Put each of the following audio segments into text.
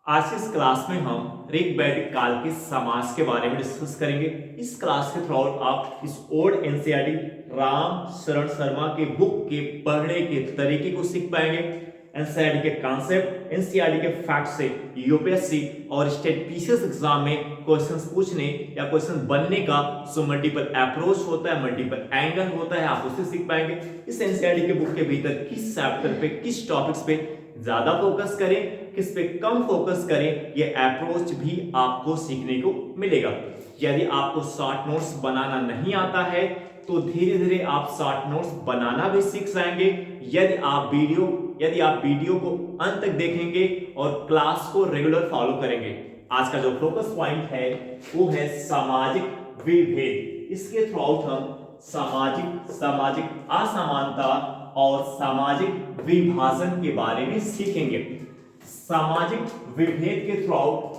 आज की इस क्लास में हम ऋग वैदिक काल के समाज के बारे में डिस्कस करेंगे। इस क्लास के थ्रू आप इस ओल्ड एनसीईआरटी राम शरण शर्मा के बुक के पढ़ने के तरीके को सीख पाएंगे। एनसीईआरटी के कॉन्सेप्ट, एनसीईआरटी के फैक्ट से यूपीएससी और स्टेट पीसीएस एग्जाम में क्वेश्चंस पूछने या क्वेश्चन बनने का जो मल्टीपल अप्रोच होता है, मल्टीपल एंगल होता है, आप उसे सीख पाएंगे। इस एनसीईआरटी के बुक के भीतर किस चैप्टर पे, किस टॉपिक्स पे ज्यादा फोकस करें, किस पे कम फोकस करें, ये अप्रोच भी आपको सीखने को मिलेगा। यदि आपको शॉर्ट नोट्स बनाना नहीं आता है तो धीरे धीरे आप शॉर्ट नोट्स बनाना भी सीख जाएंगे। यदि आप वीडियो को अंत तक देखेंगे और क्लास को रेगुलर फॉलो करेंगे। आज का जो फोकस पॉइंट है वो है सामाजिक विभेद। इसके थ्रू आउट हम सामाजिक असमानता और सामाजिक विभाजन के बारे में सीखेंगे। सामाजिक विभेद के थ्रू आउट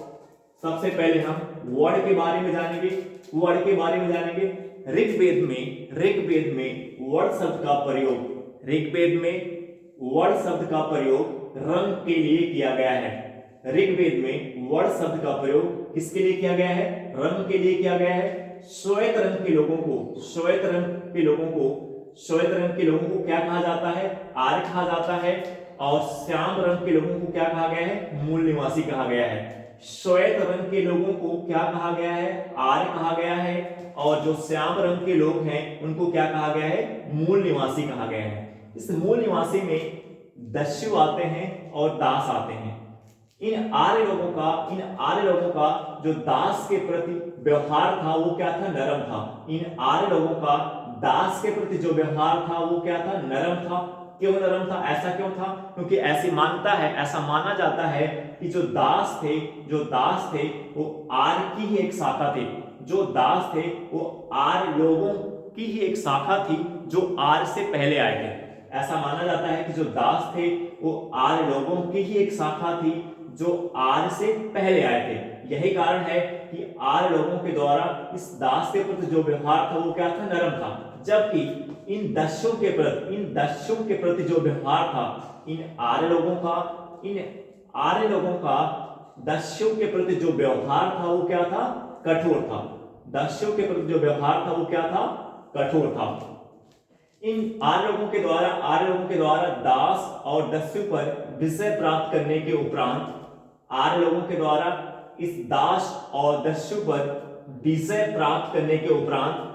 सबसे पहले हम वर्ड के बारे में जानेंगे। ऋग्वेद में वर्ड शब्द का प्रयोग रंग के लिए किया गया है। ऋग्वेद में वर्ड शब्द का प्रयोग किसके लिए किया गया है? रंग के लिए किया गया है। श्वेत रंग के लोगों को क्या कहा जाता है? आर्य कहा जाता है। और श्याम रंग के लोगों को क्या कहा गया है? मूल निवासी कहा गया है। श्वेत रंग के लोगों को क्या कहा गया है? आर्य कहा गया है। और जो श्याम रंग के लोग हैं उनको क्या कहा गया है? मूल निवासी कहा गया है। इस मूल निवासी में दस्यु आते हैं और दास आते हैं। इन आर्य लोगों का जो दास के प्रति व्यवहार था वो क्या था? नरम था। इन आर्य लोगों का दास के प्रति जो व्यवहार था वो क्या था? नरम था। क्यों नरम था? ऐसा क्यों था? क्योंकि ऐसा माना जाता है कि जो दास थे वो आर्य की ही एक शाखा थे। जो दास थे वो आर्य लोगों की ही एक शाखा थी जो आर्य से पहले आए थे। ऐसा माना जाता है कि जो दास थे वो आर्य लोगों की ही एक शाखा थी जो आर्य से पहले आए थे। यही कारण है कि आर्य लोगों के द्वारा इस दास के प्रति जो व्यवहार था वो क्या था? नरम था। जबकि इन दस्युओं के प्रति जो व्यवहार था, इन आर्य लोगों का दस्युओं के प्रति जो व्यवहार था वो क्या था? कठोर था। दस्युओं के प्रति जो व्यवहार था वो क्या था? कठोर था। इन आर्य लोगों के द्वारा दास और दस्यु पर विजय प्राप्त करने के उपरांत आर्य लोगों के द्वारा इस दास और दस्यु पर विजय प्राप्त करने के उपरांत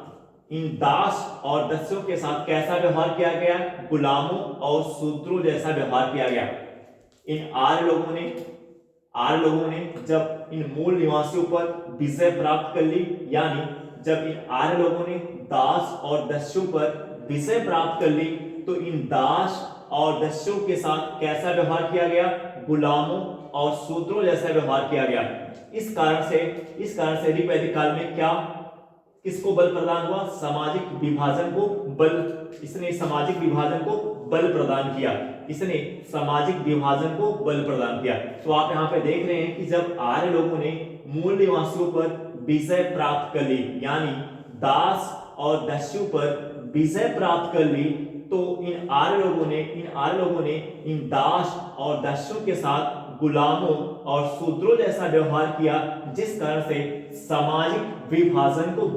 इन दास और दस्युओं के साथ कैसा व्यवहार किया गया? गुलामों और शूद्रों जैसा व्यवहार किया गया। इन आर्य लोगों ने जब इन मूल निवासियों पर विजय प्राप्त कर ली, यानी जब इन आर्य लोगों ने दास और दस्युओं पर विजय प्राप्त कर ली, तो इन दास और दस्युओं के साथ कैसा व्यवहार किया गया? गुलामों और शूद्रों जैसा व्यवहार किया गया। इस कारण से ऋग्वैदिक काल में किसको बल प्रदान हुआ? सामाजिक विभाजन को बल। इसने सामाजिक विभाजन को बल प्रदान किया। तो आप यहाँ पे देख रहे हैं कि जब आर्य लोगों ने मूल निवासियों पर विजय प्राप्त कर ली, यानी दास और दस्यु पर विजय प्राप्त कर ली, तो इन आर्य लोगों ने इन दास और दस्युओं के साथ गुलामों और शूद्रों जैसा व्यवहार किया, जिस कारण से सामाजिक विभाजन को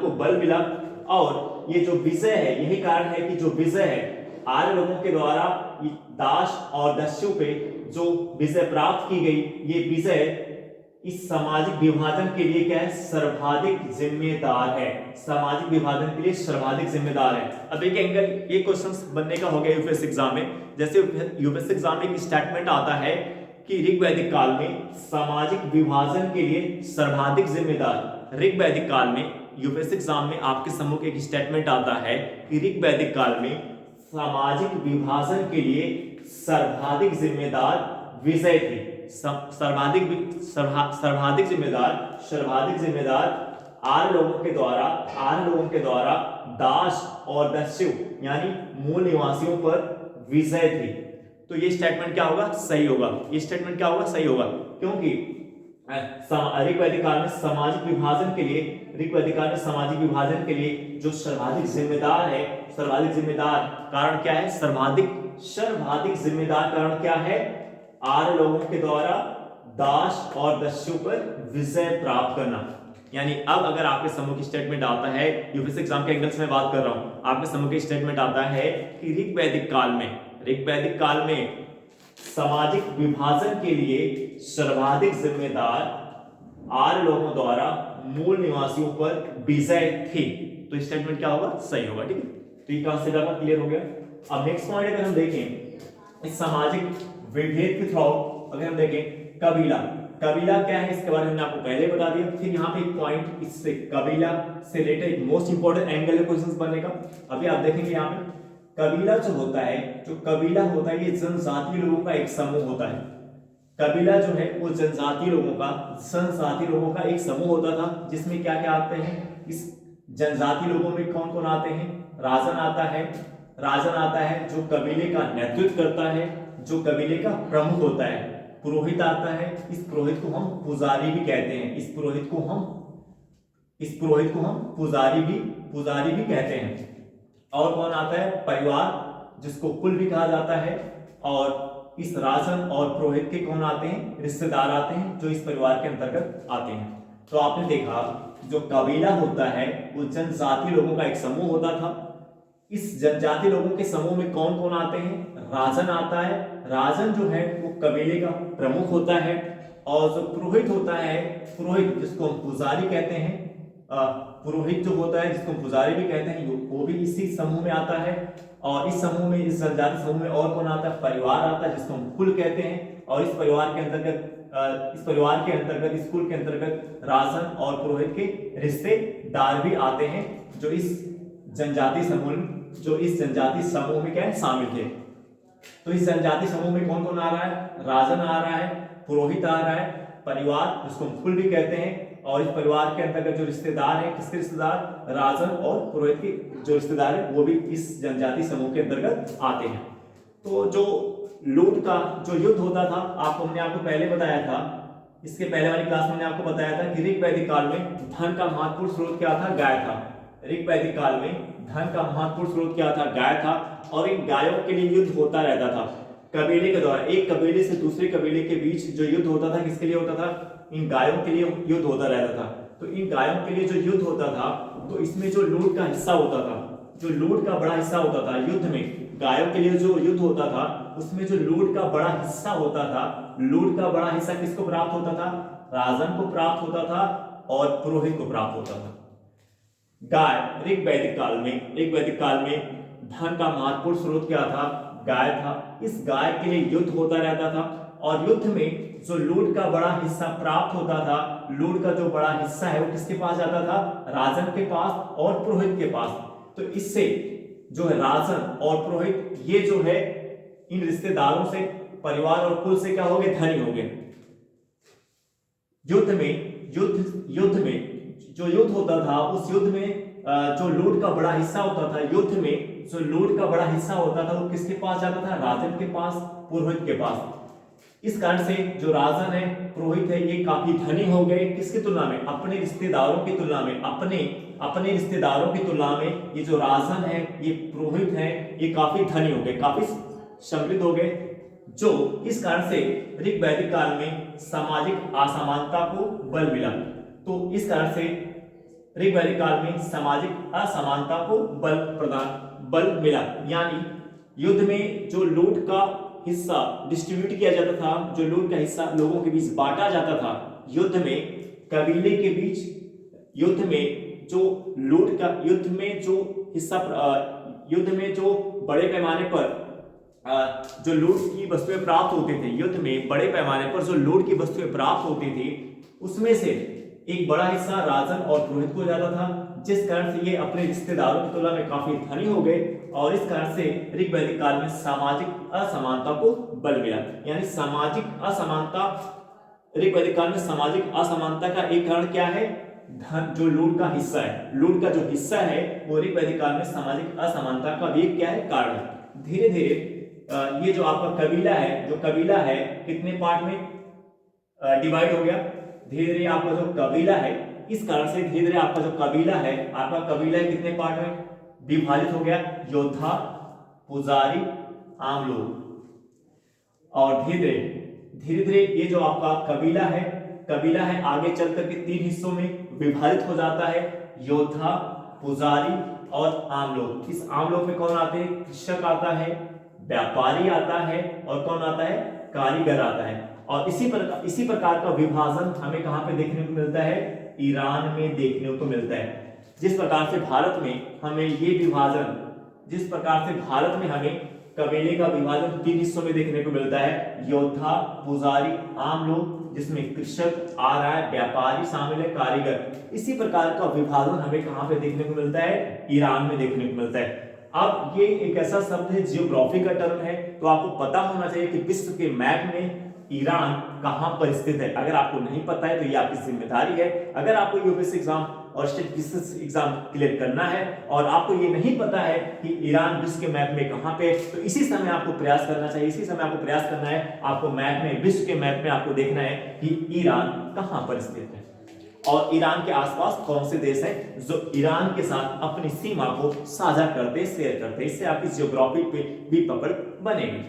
बल मिला। और ये जो विजय है, यही कारण है कि जो विजय है आर्य लोगों के द्वारा दास और दस्यु पे जो विजय प्राप्त की गई, ये विजय इस सामाजिक विभाजन के लिए क्या है? सर्वाधिक जिम्मेदार है। अब एक एंगल ये क्वेश्चंस बनने का हो गया यूपीएससी एग्जाम में। जैसे यूपीएससी एग्जाम में एक स्टेटमेंट आता है कि ऋग्वैदिक काल में सामाजिक विभाजन के लिए सर्वाधिक जिम्मेदार। ऋग्वैदिक काल में यूपीएससी एग्जाम में आपके सम्मुख एक स्टेटमेंट आता है कि ऋग्वैदिक काल में सामाजिक विभाजन के लिए सर्वाधिक जिम्मेदार विजय थी। सर्वाधिक जिम्मेदार आर्य लोगों के द्वारा दास और दस्यु यानी मूल निवासियों पर विजय थी। तो ये स्टेटमेंट क्या होगा? सही होगा। क्योंकि ऋग वैदिक काल में सामाजिक विभाजन के लिए, ऋग वैदिक काल में सामाजिक विभाजन के लिए जो सर्वाधिक जिम्मेदार है, सर्वाधिक जिम्मेदार कारण क्या है, सर्वाधिक जिम्मेदार कारण क्या है, आर्य लोगों के द्वारा दास और दस्युओं पर विजय प्राप्त करना। यानी अब अगर आपके समूह की स्टेटमेंट आता है, यूपीएससी एग्जाम के एंगल से मैं बात कर रहा हूं, आपके समूह की स्टेटमेंट आता है कि ऋग वैदिक काल में सामाजिक विभाजन के लिए सर्वाधिक जिम्मेदार आर्य लोगों द्वारा मूल निवासियों पर विजय थी, तो स्टेटमेंट क्या होगा, सही होगा। ठीक है, तो ये कंसेप्ट आपका क्लियर हो गया। अब नेक्स्ट पॉइंट अगर हम देखें इस सामाजिक विभेद के थ्रू, अगर हम देखें कबीला क्या है, इसके बारे में आपको पहले बता दिया। फिर यहाँ पे एक पॉइंट, इससे कबीला से रिलेटेड एक मोस्ट इंपोर्टेंट एंगल है क्वेश्चन बनने का। अभी आप देखेंगे यहाँ पे कबीला जो कबीला होता है ये जनजातीय लोगों का एक समूह होता है। कबीला जो है वो जनजातीय लोगों का एक समूह होता था, जिसमें क्या क्या आते हैं, इस जनजातीय लोगों में कौन कौन आते हैं, राजन आता है जो कबीले का नेतृत्व करता है, जो कबीले का प्रमुख होता है। पुरोहित आता है, इस पुरोहित को हम पुजारी भी कहते हैं, इस पुरोहित को हम पुजारी भी कहते हैं। और कौन आता है, परिवार, जिसको कुल भी कहा जाता है। और इस राजन और पुरोहित के कौन आते हैं, रिश्तेदार आते हैं, जो इस परिवार के अंतर्गत आते हैं। तो आपने देखा जो कबीला होता है वो जनजातीय लोगों का एक समूह होता था। इस जनजातीय लोगों के समूह में कौन कौन आते हैं, राजन आता है, राजन जो है वो कबीले का प्रमुख होता है। और जो पुरोहित होता है, पुरोहित जिसको हम पुजारी कहते हैं, पुरोहित जो होता है जिसको पुजारी भी कहते हैं, वो भी इसी समूह में आता है। और इस समूह में, इस जनजाति समूह में और कौन आता है, परिवार आता है, जिसको हम कुल कहते हैं। और इस परिवार के अंतर्गत इस कुल के अंतर्गत राजन और पुरोहित के रिश्तेदार भी आते हैं, जो इस जनजाति समूह में क्या है, शामिल थे। तो इस जनजाति समूह में कौन कौन आ रहा है, राजन आ रहा है, पुरोहित आ रहा है, परिवार जिसको हम कुल भी कहते हैं। और इस परिवार के अंतर्गत जो रिश्तेदार है, किसके रिश्तेदार, राजन और पुरोहित के जो रिश्तेदार है वो भी इस जनजाति समूह के अंतर्गत आते हैं। तो जो लूट का जो युद्ध होता था, हमने आपको पहले बताया था, इसके पहले वाली क्लास में मैंने आपको बताया था कि ऋग वैदिक काल में धन का महत्वपूर्ण स्रोत क्या था, गाय था। ऋग वैदिक काल में धन का महत्वपूर्ण स्रोत क्या था, गाय था। और इन गायों के लिए युद्ध होता रहता था कबीले के द्वारा। एक कबीले से दूसरे कबीले के बीच जो युद्ध होता था, किसके लिए होता था, इन गायों के लिए युद्ध होता रहता था। तो इन गायों के लिए जो युद्ध होता था, तो इसमें जो लूट का हिस्सा होता था, जो लूट का बड़ा हिस्सा होता था युद्ध में, गायों के लिए जो युद्ध होता था उसमें जो लूट का बड़ा हिस्सा होता था, लूट का बड़ा हिस्सा किसको प्राप्त होता था, राजन को प्राप्त होता था और पुरोहित को प्राप्त होता था। गाय ऋग वैदिक काल में धन का महत्वपूर्ण स्रोत क्या था, गाय था। इस गाय के लिए युद्ध होता रहता था। और युद्ध में जो लूट का बड़ा हिस्सा प्राप्त होता था, लूट का जो बड़ा हिस्सा है वो किसके पास जाता था, राजन के पास और पुरोहित के पास। तो इससे जो है राजन और पुरोहित ये जो है इन रिश्तेदारों से, परिवार और कुल से क्या हो गए, धनी हो गए। युद्ध में जो युद्ध होता था, उस युद्ध में जो लूट का बड़ा हिस्सा होता था, युद्ध में जो लूट का बड़ा हिस्सा होता था वो किसके पास जाता था, राजन के पास, पुरोहित के पास। इस कारण से जो राजन है, पुरोहित है, ये काफी धनी हो गए। किसकी तुलना में, अपने रिश्तेदारों की तुलना में, अपने रिश्तेदारों की तुलना में ये जो राजन है, ये पुरोहित है, ये काफी धनी हो गए, काफी समृद्ध हो गए। जो इस कारण से ऋग वैदिक काल में सामाजिक असमानता को बल मिला। तो इस कारण से ऋग वैदिक काल में सामाजिक असमानता को बल मिला। यानी युद्ध में जो लूट का हिस्सा डिस्ट्रीब्यूट किया जाता था, जो लूट का हिस्सा लोगों के बीच बांटा जाता था, युद्ध में कबीले के बीच, युद्ध में जो लूट का, युद्ध में जो हिस्सा, युद्ध में जो बड़े पैमाने पर जो लूट की वस्तुएं प्राप्त होती थी, युद्ध में बड़े पैमाने पर जो लूट की वस्तुएं प्राप्त होती थी, उसमें से एक बड़ा हिस्सा राजन और पुरोहित को जाता था, जिस कारण से ये अपने रिश्तेदारों की तुलना में काफी धनी हो गए। और इस कारण से ऋग वैदिक काल में सामाजिक असमानता को बल मिला। यानी सामाजिक असमानता, ऋग वैदिक काल में सामाजिक असमानता का एक कारण क्या है, धन, जो लूट का हिस्सा है, लूट का जो हिस्सा है वो ऋग वैदिक काल में सामाजिक असमानता का भी क्या है, कारण है। धीरे धीरे ये जो आपका कबीला है, कितने पार्ट में डिवाइड हो गया, धीरे धीरे आपका जो कबीला है, इस कारण से धीरे धीरे आपका जो कबीला है, आपका कबीला कितने पार्ट में विभाजित हो गया, योद्धा, पुजारी, आम लोग। और धीरे धीरे ये जो आपका कबीला है आगे चल करके 3 हिस्सों में विभाजित हो जाता है, योद्धा, पुजारी और आम लोग। इस आम लोग में कौन आते हैं, कृषक आता है, व्यापारी आता है और कौन आता है, कारीगर आता है। और इसी प्रकार का विभाजन हमें कहां पे देखने को मिलता है, ईरान में देखने को मिलता है। जिस प्रकार से भारत में हमें कबीले का विभाजन 3 हिस्सों में देखने को मिलता है, योद्धा, पुजारी, आम लोग, जिसमें कृषक आ रहा है, व्यापारी शामिल है, कारीगर। इसी प्रकार का विभाजन हमें कहां पे देखने को मिलता है, ईरान में देखने को मिलता है। अब ये एक ऐसा शब्द है, जियोग्राफी का टर्म है, तो आपको पता होना चाहिए कि विश्व के मैप में ईरान कहां पर स्थित है। अगर आपको नहीं पता है तो ये आपकी जिम्मेदारी है। अगर आपको यूपीएससी एग्जाम और स्टेट बिजनेस एग्जाम क्लियर करना है और आपको ये नहीं पता है कि ईरान विश्व के मैप में कहां पे, तो इसी समय आपको प्रयास करना है, आपको मैप में, विश्व के मैप में आपको देखना है कि ईरान कहां पर स्थित है और ईरान के आसपास कौन से देश हैं जो ईरान के साथ अपनी सीमा को साझा करते, शेयर करते। इससे आपकी जियोग्राफी पे भी पकड़ बनेगी।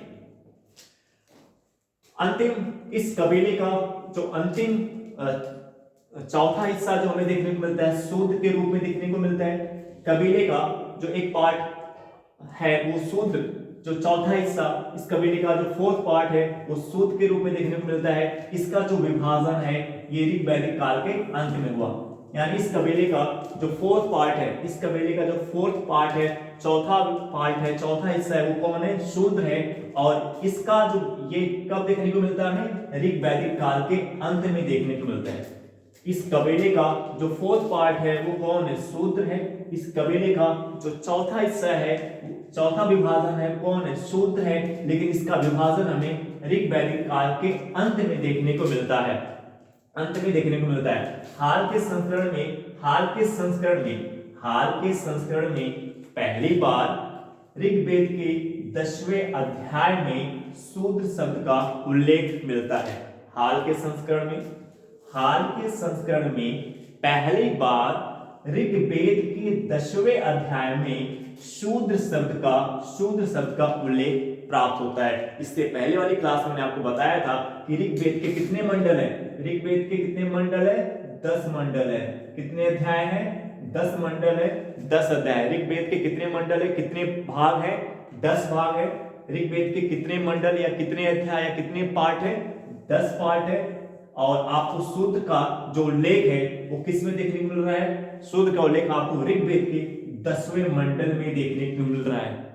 अंतिम इस कबीले का जो अंतिम चौथा हिस्सा जो हमें देखने को मिलता है, शूद्र के रूप में देखने को मिलता है। कबीले का जो एक पार्ट है वो शूद्र, जो चौथा हिस्सा इस कबीले का जो 4th पार्ट है वो शूद्र के रूप में देखने को मिलता है। इसका जो विभाजन है ये ऋग वैदिक काल के अंत में हुआ। यानी इस कबीले का जो 4th पार्ट है, इस कबीले का जो 4th पार्ट है, चौथा हिस्सा है, वो कौन है, शूद्र है। और इसका जो ये कब देखने को मिलता है, हमें ऋग वैदिक काल के अंत में देखने को मिलता है। इस कबीले का जो 4th पार्ट है वो कौन है, शूद्र है। इस कबीले का जो चौथा हिस्सा है, चौथा विभाजन है, कौन है, शूद्र है। लेकिन इसका विभाजन हमें ऋग वैदिक काल के अंत में देखने को मिलता है, हाल के संस्करण में पहली बार ऋग्वेद के 10वें अध्याय में शूद्र शब्द का उल्लेख मिलता है। हाल के संस्करण में पहली बार ऋग्वेद के 10वें अध्याय में शूद्र शब्द का उल्लेख प्राप्त होता है। इससे पहले वाली क्लास में मैंने आपको बताया था कि ऋग्वेद के कितने मंडल हैं, 10 मंडल है। कितने अध्याय हैं, 10 मंडल है, 10 अध्याय। ऋग्वेद के कितने मंडल है, कितने भाग है, 10 भाग है। ऋग्वेद के कितने मंडल या कितने अध्याय या कितने पार्ट है, 10 पार्ट है। और आपको शूद्र का जो उल्लेख है वो किस में देखने को मिल रहा है, शूद्र का उल्लेख आपको ऋग्वेद के 10वें मंडल में देखने को मिल रहा है।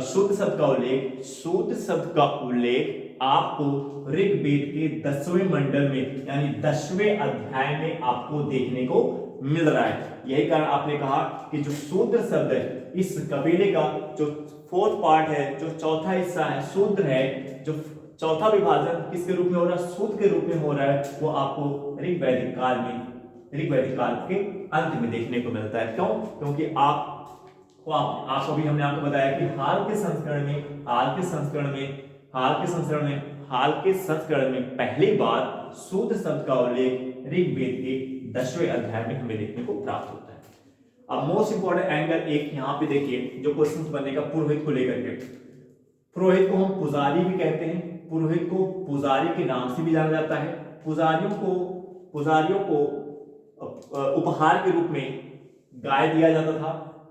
शूद्र शब्द का उल्लेख आपको ऋग्वेद के 10वें मंडल में यानी 10वें अध्याय में आपको देखने को मिल रहा है। यही कारण आपने कहा कि जो शूद्र शब्द है, इस कबीले का जो 4th पार्ट है, जो चौथा हिस्सा है, शूद्र है, जो चौथा विभाजन किसके रूप में हो रहा है, शूद्र के रूप में हो रहा है, वो आपको ऋग वैदिक काल के अंत में देखने को मिलता है। क्यों? क्योंकि आपको भी हमने आपको बताया कि हाल के संस्करण में पहली बार शूद्र शब्द का उल्लेख ऋग्वेद के 10वें अध्याय में हमें देखने को प्राप्त होता है। अब मोस्ट इंपोर्टेंट एंगल एक यहाँ पे देखिए जो क्वेश्चन बनेगा पुरोहित को लेकर के। पुरोहित को हम पुजारी भी कहते हैं, पुरोहित को पुजारी के नाम से भी जाना जाता है। पुजारियों को उपहार के रूप में गाय दिया जाता था।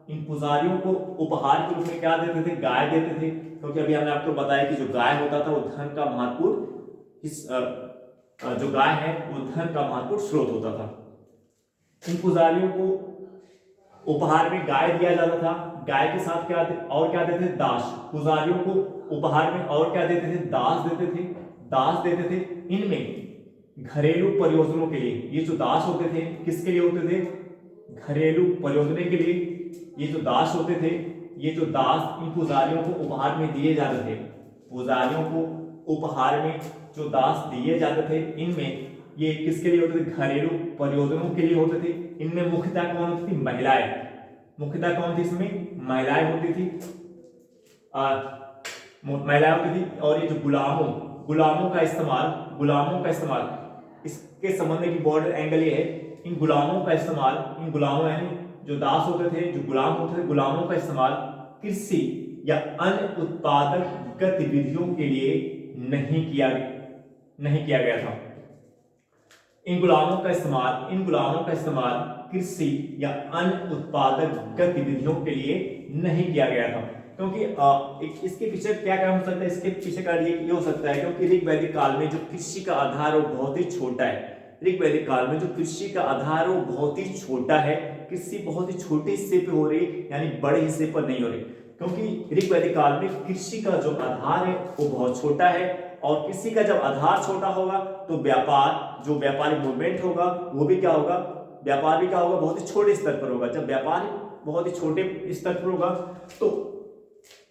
इन पुजारियों को उपहार के रूप में क्या देते थे, गाय देते थे, क्योंकि अभी हमने आपको बताया कि जो गाय होता था वो धन का महत्वपूर्ण जो गाय है वो धन का महत्वपूर्ण स्रोत होता था। इन पुजारियों को उपहार में गाय दिया जाता था। गाय के साथ क्या देते थे, दास। पुजारियों को उपहार में और क्या देते थे, दास देते थे। इनमें घरेलू परियोजनों के लिए ये जो दास होते थे, किसके लिए होते थे, घरेलू परियोजना के लिए ये जो दास होते थे, ये जो दास इन पुजारियों को उपहार में दिए जाते थे। पुजारियों को उपहार में जो दास दिए जाते थे, इनमें ये किसके लिए होते थे, घरेलू परियोजनों के लिए होते थे। इनमें मुख्यतः कौन होती थी, महिलाएं। मुख्यतः कौन थी इसमें, महिलाएं होती थी, और ये जो गुलामों का इस्तेमाल इसके संबंध में बॉर्डर एंगल ये है, इन गुलामों का इस्तेमाल, इन गुलामों यानी जो दास होते थे, जो गुलाम होते थे, गुलामों का इस्तेमाल कृषि या अन्य उत्पादक गतिविधियों के लिए नहीं किया गया था। इन गुलामों का इस्तेमाल कृषि या अन्य उत्पादक गतिविधियों के लिए नहीं किया गया था। क्योंकि इसके पीछे क्या कारण हो सकता है, इसके पीछे कारण ये हो सकता है क्योंकि ऋग्वैदिक काल में जो कृषि का आधार वो बहुत ही छोटा है। ऋग्वैदिक काल में जो कृषि का आधार वो बहुत ही छोटा है, कृषि बहुत ही छोटे हिस्से पे हो रही, यानी बड़े हिस्से पर नहीं हो रही। क्योंकि ऋग्वैदिक काल में कृषि का जो आधार है वो बहुत छोटा है, और कृषि का जब आधार छोटा होगा तो व्यापार, जो व्यापारिक मूवमेंट होगा वो भी क्या होगा, व्यापार भी क्या होगा, बहुत ही छोटे स्तर पर होगा। जब व्यापार बहुत ही छोटे स्तर पर होगा तो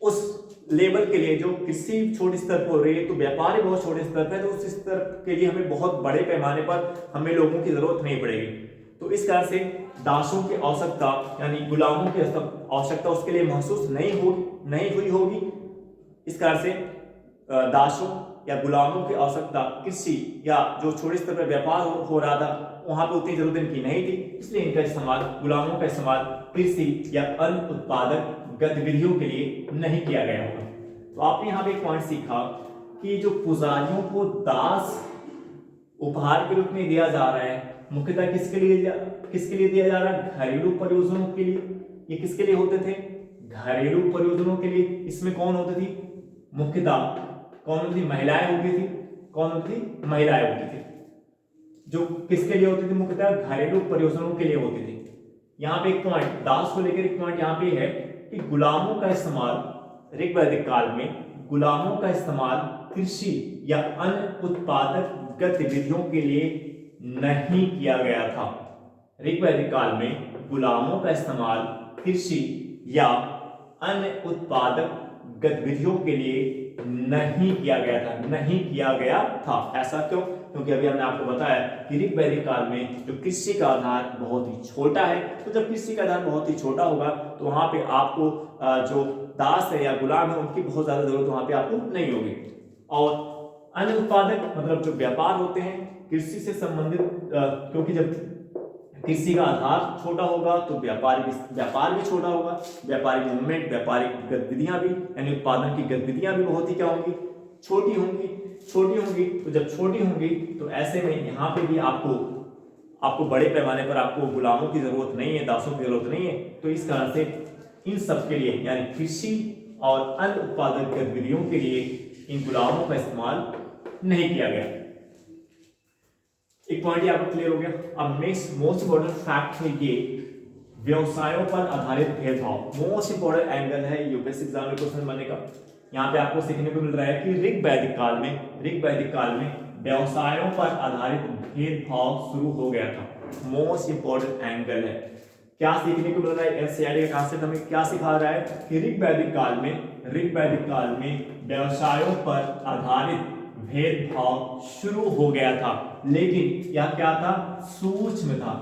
उस लेवल के लिए, जो कृषि छोटे स्तर पर हो रही है तो व्यापार भी बहुत छोटे स्तर पर है, तो उस स्तर के लिए हमें बहुत बड़े पैमाने पर हमें लोगों की जरूरत नहीं पड़ेगी। तो इस कारण से दासों की आवश्यकता यानी गुलामों की आवश्यकता उसके लिए महसूस नहीं हुई होगी। इस कारण से दासों या गुलामों की आवश्यकता कृषि या जो छोटे स्तर पर व्यापार हो रहा था वहां पर उतनी जरूरत इनकी नहीं थी, इसलिए इनका इस्तेमाल, गुलामों का इस्तेमाल कृषि या अन्य उत्पादक गतिविधियों के लिए नहीं किया गया होगा। तो आपने यहाँ पे एक पॉइंट सीखा कि जो पुजारियों को दास उपहार के रूप में दिया जा रहा है, मुख्यतः किसके लिए दिया जा रहा है, घरेलू परियोजनाओं के लिए। ये किसके लिए होते थे, घरेलू परियोजनाओं के लिए। इसमें कौन होती थी, मुख्यतः कौन होती थी, महिलाएं होती थी। कौन होती थी, महिलाएं होती थी। जो किसके लिए होती थी, मुख्यतः घरेलू परियोजनाओं के लिए होती थी। यहाँ पे एक पॉइंट, दास को लेकर एक पॉइंट यहाँ पे है कि गुलामों का इस्तेमाल ऋग्वैदिक काल में, गुलामों का इस्तेमाल कृषि या अन्य उत्पादक गतिविधियों के लिए नहीं किया गया था। ऋग्वैदिक काल में गुलामों का इस्तेमाल कृषि या अन्य उत्पादक गतिविधियों के लिए नहीं किया गया था। ऐसा क्यों, क्योंकि अभी हमने आपको बताया कि ऋग्वैदिक काल में जो कृषि का आधार बहुत ही छोटा है, तो जब कृषि का आधार बहुत ही छोटा होगा तो वहां पे आपको जो दास है या गुलाम है उनकी बहुत ज्यादा जरूरत वहां पे आपको नहीं होगी। और अन्य उत्पादक मतलब जो व्यापार होते हैं कृषि से संबंधित, क्योंकि जब कृषि का आधार छोटा होगा तो व्यापार भी छोटा होगा, व्यापारिक मूवमेंट, व्यापारिक गतिविधियां भी यानी उत्पादन की गतिविधियां भी बहुत ही क्या होंगी, छोटी होंगी। तो जब छोटी होंगी तो ऐसे में यहाँ पे भी आपको बड़े पैमाने पर आपको गुलामों की जरूरत नहीं है, दासों की जरूरत नहीं है। तो इस कारण से इन सब के लिए यानी कृषि और अन्य उत्पादक गतिविधियों के लिए इन गुलामों का इस्तेमाल नहीं किया गया। एक पॉइंट आपको क्लियर हो गया। अब मोस्ट इंपॉर्टेंट फैक्ट है ये व्यवसायों पर आधारित भेदभाव। मोस्ट इंपॉर्टेंट एंगल है यूपीएससी एग्जाम में क्वेश्चन बनने का। यहाँ पे आपको सीखने को मिल रहा है कि ऋग्वैदिक काल में व्यवसायों पर आधारित भेदभाव शुरू हो गया था। मोस्ट इंपॉर्टेंट एंगल है। क्या सीखने को मिल रहा है, एनसीईआरटी का कांसेप्ट हमें क्या सिखा रहा है कि ऋग्वैदिक काल में व्यवसायों पर आधारित भेदभाव शुरू हो गया था, लेकिन यह क्या था, सूक्ष्म था,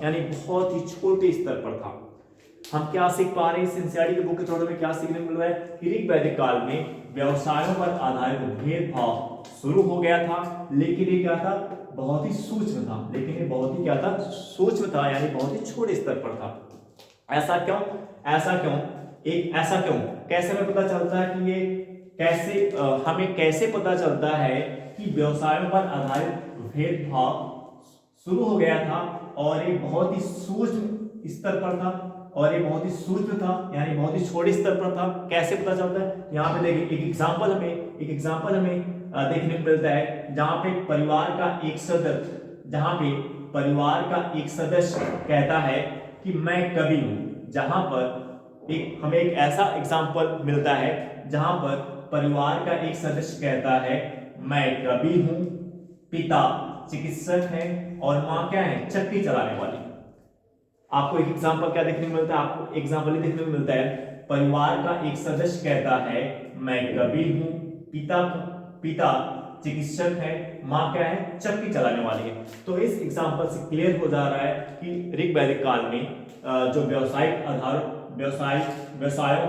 यानी बहुत ही छोटे स्तर पर था। हम क्या सीख पा रहे हैं, एनसीईआरटी की बुक के थोड़े में क्या सीखने को मिल रहा है कि ऋग्वैदिक काल में व्यवसायों पर आधारित भेदभाव शुरू हो गया था, लेकिन ये क्या था, बहुत ही सूक्ष्म था, यानी बहुत ही छोटे स्तर पर था। ऐसा क्यों, कैसे हमें पता चलता है कि ये हमें कैसे पता चलता है कि व्यवसायों पर आधारित भेदभाव शुरू हो गया था और ये बहुत ही सूक्ष्म स्तर पर था, और ये बहुत ही सूक्ष्म था, यानी बहुत ही छोटे स्तर पर था। कैसे पता चलता है, यहाँ पे देखिए एक एग्जांपल हमें देखने को मिलता है जहाँ पे परिवार का एक सदस्य कहता है कि मैं कवि हूँ। जहाँ पर हमें एक ऐसा एग्जांपल मिलता है जहाँ पर परिवार का एक सदस्य कहता है मैं कवि हूँ, पिता चिकित्सक है और माँ क्या है, चक्की चलाने वाली। आपको एक एग्जांपल क्या देखने को मिलता है, आपको एग्जांपल ही देखने को मिलता है, परिवार का एक सदस्य कहता है मैं कवि हूँ, पिता चिकित्सक है, माँ क्या है, चक्की चलाने वाली है। तो इस एग्जांपल से क्लियर हो जा रहा है कि ऋग्वैदिक काल में जो व्यवसायों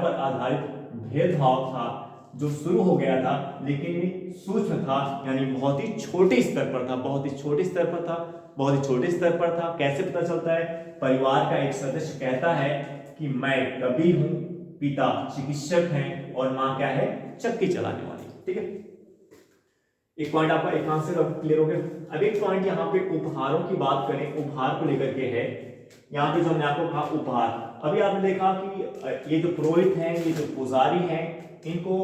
पर आधारित भेदभाव था जो शुरू हो गया था लेकिन ये सूक्ष्म था, यानी बहुत ही छोटे स्तर पर था, बहुत ही छोटे स्तर पर था, बहुत ही छोटे स्तर पर था। कैसे पता चलता है? परिवार का एक सदस्य कहता है कि मैं कवि हूं, पिता चिकित्सक हैं और माँ क्या है? चक्की चलाने वाली। ठीक है, एक पॉइंट आपका एक आंसर क्लियर हो गया। अब एक पॉइंट यहाँ पे उपहारों की बात करें, उपहार को लेकर के है। यहाँ पे जो हमने आपको कहा उपहार, अभी आपने देखा कि ये जो पुरोहित हैं, ये जो पुजारी हैं, इनको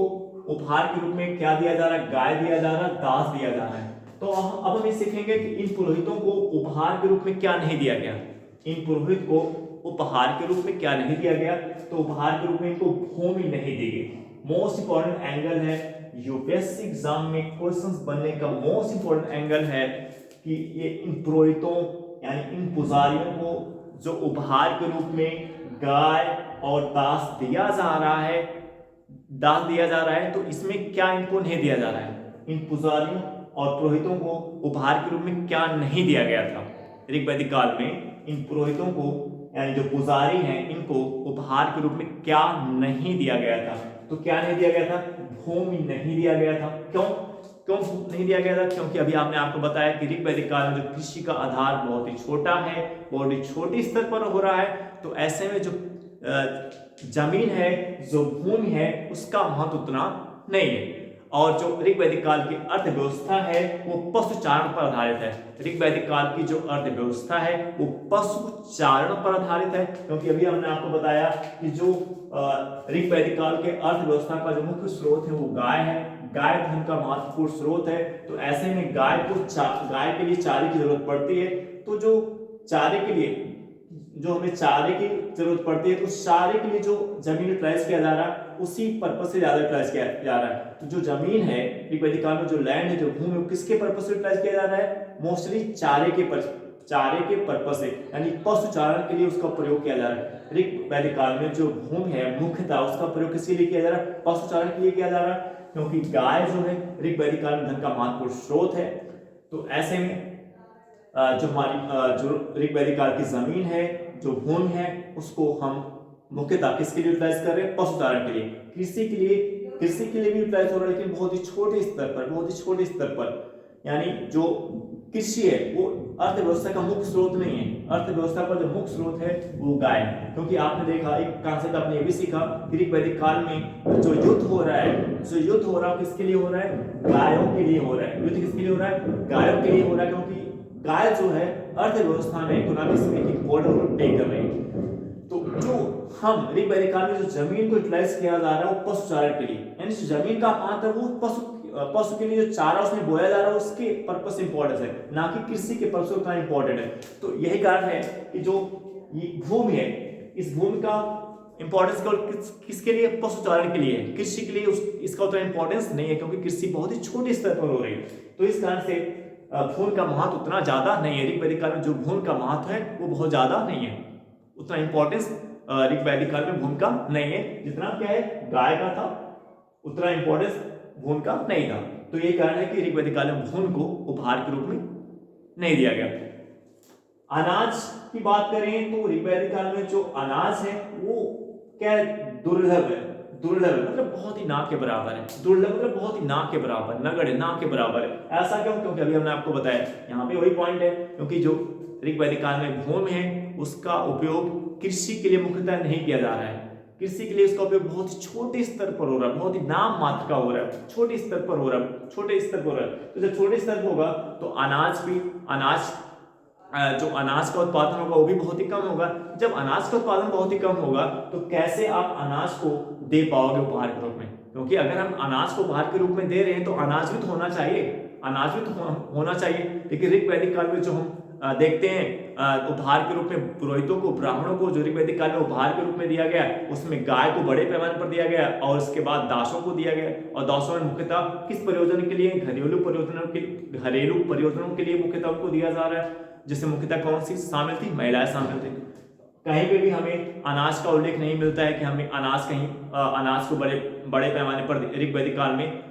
उपहार के रूप में क्या दिया जा रहा है? गाय दिया जा रहा है, दास दिया जा रहा है। तो अब हम ये सीखेंगे कि इन पुरोहितों को उपहार के रूप में क्या नहीं दिया गया। इन पुरोहित को उपहार के रूप में क्या नहीं दिया गया? तो उपहार के रूप में इनको भूमि नहीं दी गई। मोस्ट इंपॉर्टेंट एंगल है यूपीएससी एग्जाम में क्वेश्चंस बनने का, मोस्ट इंपॉर्टेंट एंगल है कि ये इन पुरोहितों यानी इन पुजारियों को जो उपहार के रूप में गाय और दास दिया जा रहा है, तो इसमें क्या इनको नहीं दिया जा रहा है? इन पुजारियों और पुरोहितों को उपहार के रूप में क्या नहीं दिया गया था? ऋग्वैदिक काल में इन पुरोहितों को यानी जो पुजारी हैं, इनको उपहार के रूप में क्या नहीं दिया गया था? तो क्या नहीं दिया गया था? भूमि नहीं दिया गया था। क्यों नहीं दिया गया था? क्योंकि अभी आपने आपको बताया कि ऋग्वैदिक काल में जो कृषि का आधार बहुत ही छोटा है, बहुत ही छोटे स्तर पर हो रहा है, तो ऐसे में जो जमीन है, जो भूमि है, उसका महत्व उतना नहीं है। और जो ऋग्वैदिक काल की अर्थव्यवस्था है वो पशुचारण पर आधारित है। ऋग्वैदिक काल की जो अर्थव्यवस्था है वो पशुचारण पर आधारित है, क्योंकि अभी हमने आपको बताया कि जो ऋग्वैदिक काल के अर्थव्यवस्था का जो मुख्य स्रोत है वो गाय है। गाय धन का महत्वपूर्ण स्रोत है। तो ऐसे में गाय के लिए चारे की जरूरत पड़ती है। तो जो चारे के लिए जो हमें चारे की जरूरत पड़ती है, तो चारे के लिए जो जमीन यूटिलाइज किया जा रहा है उसी पर्पस से ज्यादा यूटिलाइज किया जा रहा है। तो जो जमीन है ऋग्वैदिक काल में, जो लैंड है, जो भूमि है, किसके पर्पस से यूटिलाइज किया जा रहा है? मोस्टली चारे के पर्पस से, यानी पशुचारण के लिए उसका प्रयोग किया जा रहा है। ऋग्वैदिक काल में जो भूमि है मुख्यतः उसका प्रयोग किसके लिए किया जा रहा है? पशुचारण के लिए किया जा रहा है, क्योंकि गाय जो है ऋग्वैदिक काल में धन का महत्वपूर्ण स्रोत है। तो ऐसे में जो हमारी जो ऋग्वैदिक काल की जमीन है, जो भूमि है, उसको हम मुख्यतः किसके लिए यूटिलाइज कर रहे हैं? पशुचारण के लिए। कृषि के लिए भी यूटिलाइज हो रहा है, लेकिन बहुत ही छोटे स्तर पर, यानी जो कृषि है वो अर्थव्यवस्था का मुख्य स्रोत नहीं है। अर्थव्यवस्था का जो मुख्य स्रोत है वो गाय है। क्योंकि आपने देखा, एक कॉन्सेप्ट आपने ये भी सीखा कि ऋग्वैदिक काल में जो युद्ध हो रहा है किसके लिए हो रहा है? गायों के लिए हो रहा है। युद्ध किसके लिए हो रहा है? गायों के लिए हो रहा है, क्योंकि गाय जो है अर्थव्यवस्था में इकोनॉमिक्स में एक इम्पोर्टेंट रोल प्ले कर रही है। तो जो हम ऋग्वैदिक काल में जो जमीन को यूटिलाइज किया जा रहा है वो पशुचारण के लिए, यानी जमीन का महत्व वो पशु के लिए जो चारा उसमें बोया जा रहा है उसके पर्पस से इंपॉर्टेंस है, ना कि कृषि के पर्पस उतना इंपॉर्टेंट है। तो यही कारण है कि जो ये भूमि है, इस भूमि का इंपॉर्टेंस किसके लिए? पशुचारण के लिए। कृषि के लिए इसका उतना इंपॉर्टेंस नहीं है, क्योंकि कृषि बहुत ही छोटे स्तर पर हो रही है। तो इस कारण से भूमि का महत्व उतना ज्यादा नहीं है। ऋग्वैदिक काल में जो भूमि का महत्व है वो बहुत ज्यादा नहीं है, उतना इंपॉर्टेंस ऋग्वैदिक काल में भूमि का नहीं है, जितना क्या है गाय का था उतना इंपॉर्टेंस भूमि का नहीं था। तो ये कारण है कि ऋग्वैदिक काल में भूमि को उपहार के रूप में नहीं दिया गया। अनाज की बात करें तो ऋग्वैदिक काल में जो अनाज है वो क्या है? दुर्लभ है। मतलब बहुत ही ना के बराबर है। दुर्लभ मतलब बहुत ही ना के बराबर, नगण्य, ना के बराबर है। ऐसा क्यों? क्योंकि अभी हमने आपको बताया, यहाँ पे वही पॉइंट है, क्योंकि जो ऋग्वैदिक काल में भूमि है उसका उपयोग कृषि के लिए मुख्यतः नहीं किया जा रहा है। कृषि के लिए उसका उपयोग बहुत ही छोटे स्तर पर हो रहा है, बहुत ही नाम मात्र का हो रहा है, छोटे स्तर पर हो रहा है। तो जब छोटे स्तर पर होगा तो जो अनाज का उत्पादन होगा वो भी बहुत ही कम होगा। जब अनाज का उत्पादन बहुत ही कम होगा तो कैसे आप अनाज को दे पाओगे उपहार के रूप में? क्योंकि अगर हम अनाज को उपहार के रूप में दे रहे हैं तो अनाज भी तो होना चाहिए। लेकिन ऋग्वैदिक काल में जो हम देखते हैं उपहार के रूप में पुरोहितों को, ब्राह्मणों को जो ऋग्वैदिक काल में उपहार के रूप में दिया गया, उसमें गाय को बड़े पैमाने पर दिया गया और उसके बाद दासों को दिया गया। और दासों में मुख्यतः किस प्रयोजन के लिए? घरेलू प्रयोजनों के लिए मुख्यतः उनको दिया जा रहा है, जिसमें मुख्यतः कौन सी शामिल थी? महिलाएं शामिल थी। कहीं पे भी हमें अनाज का उल्लेख नहीं मिलता है कि हमें अनाज को बड़े पैमाने पर ऋग्वैदिक काल में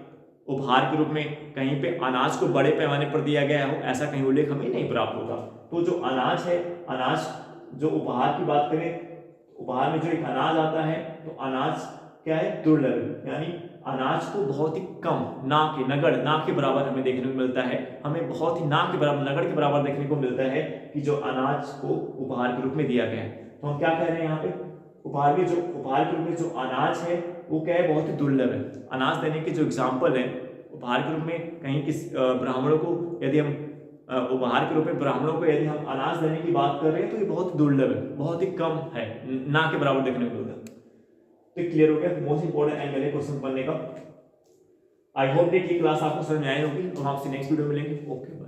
उपहार के रूप में कहीं पे अनाज को बड़े पैमाने पर दिया गया हो, ऐसा कहीं उल्लेख हमें नहीं प्राप्त होगा। तो जो अनाज है, जो उपहार की बात करें, उपहार में जो एक अनाज आता है तो अनाज क्या है? दुर्लभ, यानी अनाज को बहुत ही कम, ना के नगड़, ना के बराबर हमें देखने को मिलता है, हमें बहुत ही ना के बराबर, नगड़ के बराबर देखने को मिलता है कि जो अनाज को उपहार के रूप में दिया गया है। तो हम क्या कह रहे हैं यहाँ पे, उपहार के रूप में जो अनाज है वो क्या है, बहुत ही दुर्लभ है। अनाज देने के जो एग्जाम्पल है उपहार के रूप में, कहीं किस ब्राह्मणों को यदि हम उपहार के रूप में ब्राह्मणों को यदि हम अनाज देने की बात कर रहे हैं तो ये बहुत दुर्लभ है, बहुत ही कम है, ना के बराबर देखने को मिलता है। तो क्लियर हो गया मोस्ट इंपोर्टेंट एंगल है क्वेश्चन पढ़ने का। आई होप कि क्लास आपको समझ में आई होगी, हम आपसे नेक्स्ट वीडियो में मिलेंगे। ओके।